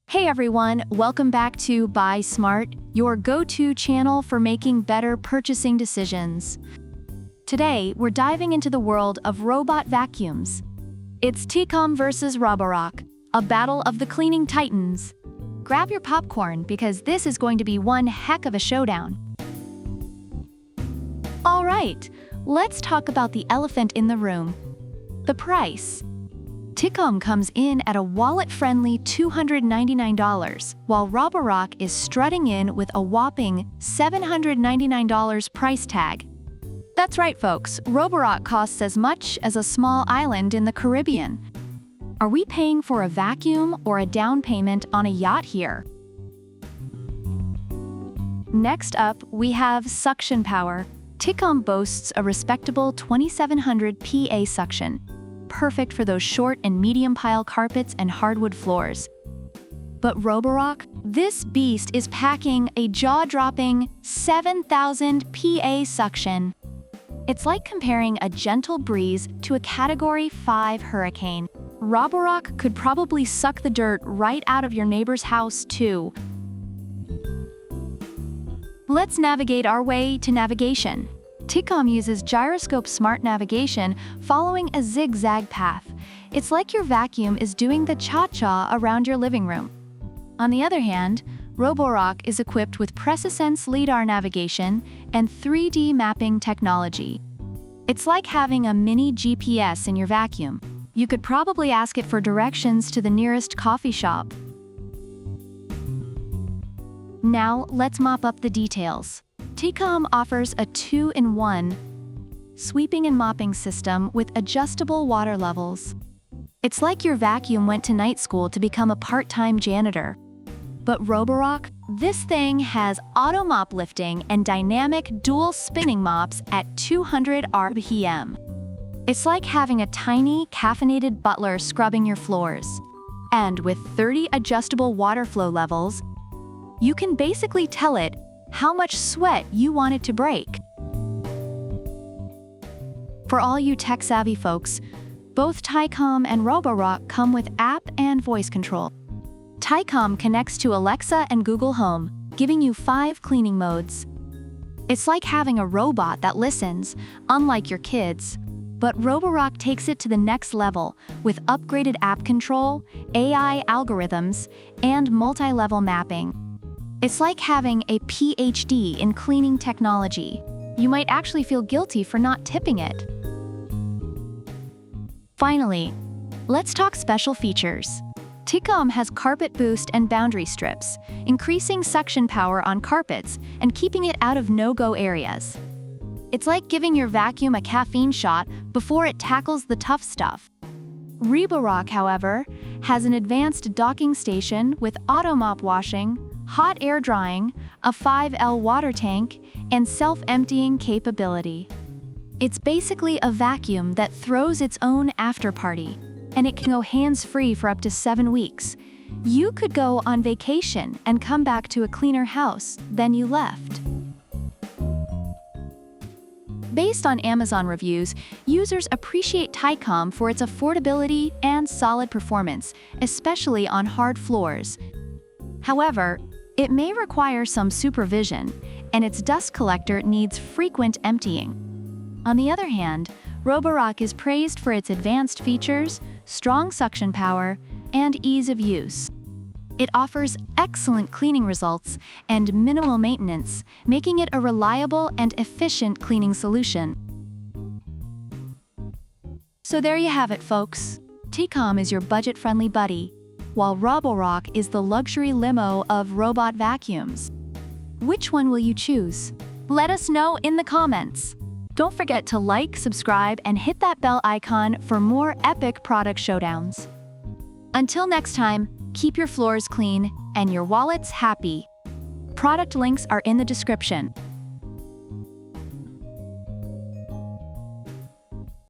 Hey everyone, welcome back to Buy Smart, your go-to channel for making better purchasing decisions. Today, we're diving into the world of robot vacuums. It's Tikom versus Roborock, a battle of the cleaning titans. Grab your popcorn because this is going to be one heck of a showdown. All right, let's talk about the elephant in the room. The price. Tikom comes in at a wallet-friendly $299, while Roborock is strutting in with a whopping $799 price tag. That's right, folks, Roborock costs as much as a small island in the Caribbean. Are we paying for a vacuum or a down payment on a yacht here? Next up, we have suction power. Tikom boasts a respectable 2700 PA suction, perfect for those short and medium pile carpets and hardwood floors. But Roborock, this beast is packing a jaw-dropping 7000 PA suction. It's like comparing a gentle breeze to a Category 5 hurricane. Roborock could probably suck the dirt right out of your neighbor's house, too. Let's navigate our way to navigation. Tikom uses gyroscope smart navigation following a zigzag path. It's like your vacuum is doing the cha-cha around your living room. On the other hand, Roborock is equipped with PreciSense LiDAR navigation and 3D mapping technology. It's like having a mini GPS in your vacuum. You could probably ask it for directions to the nearest coffee shop. Now, let's mop up the details. Tikom offers a 2-in-1 sweeping and mopping system with adjustable water levels. It's like your vacuum went to night school to become a part-time janitor. But Roborock, this thing has auto mop lifting and dynamic dual spinning mops at 200 RPM. It's like having a tiny, caffeinated butler scrubbing your floors. And with 30 adjustable water flow levels, you can basically tell it how much sweat you want it to break. For all you tech-savvy folks, both Tikom and Roborock come with app and voice control. Tikom connects to Alexa and Google Home, giving you 5 cleaning modes. It's like having a robot that listens, unlike your kids. But Roborock takes it to the next level with upgraded app control, AI algorithms, and multi-level mapping. It's like having a PhD in cleaning technology. You might actually feel guilty for not tipping it. Finally, let's talk special features. Tikom has carpet boost and boundary strips, increasing suction power on carpets and keeping it out of no-go areas. It's like giving your vacuum a caffeine shot before it tackles the tough stuff. Roborock, however, has an advanced docking station with auto mop washing, hot air drying, a 5L water tank, and self-emptying capability. It's basically a vacuum that throws its own after-party, and it can go hands-free for up to 7 weeks. You could go on vacation and come back to a cleaner house than you left. Based on Amazon reviews, users appreciate Tikom for its affordability and solid performance, especially on hard floors. However, it may require some supervision, and its dust collector needs frequent emptying. On the other hand, Roborock is praised for its advanced features, strong suction power, and ease of use. It offers excellent cleaning results and minimal maintenance, making it a reliable and efficient cleaning solution. So there you have it, folks. Tikom is your budget-friendly buddy, while Roborock is the luxury limo of robot vacuums. Which one will you choose? Let us know in the comments. Don't forget to like, subscribe, and hit that bell icon for more epic product showdowns. Until next time, keep your floors clean and your wallets happy. Product links are in the description.